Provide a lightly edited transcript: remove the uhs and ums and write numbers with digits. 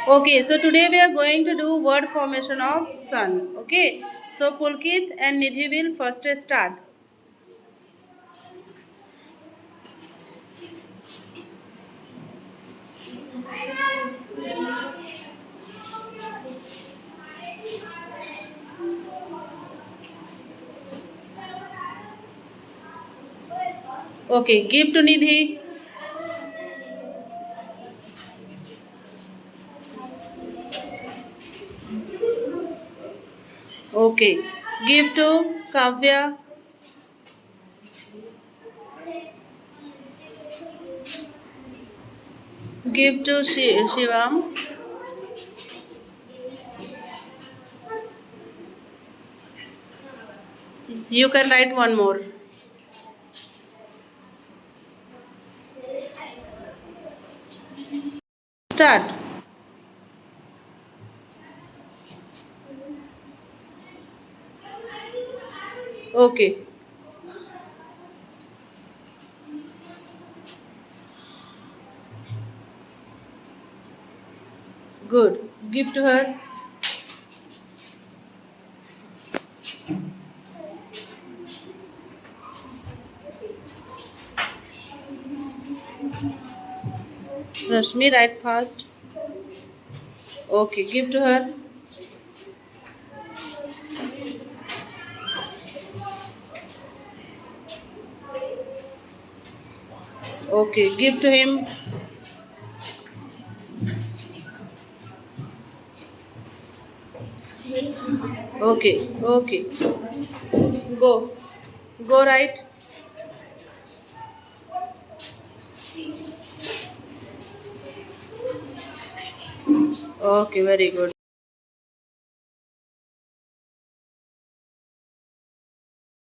Okay, so today we are going to do word formation of sun. Okay, so Pulkit and Nidhi will first start. Okay, give to Nidhi. Okay, give to Kavya. Give to Shivam. You can write one more. Start. Okay, good. Give to her. Rashmi, write fast. Okay, give to her. Okay, give to him. Okay, okay. Go. Go right. Okay, very good.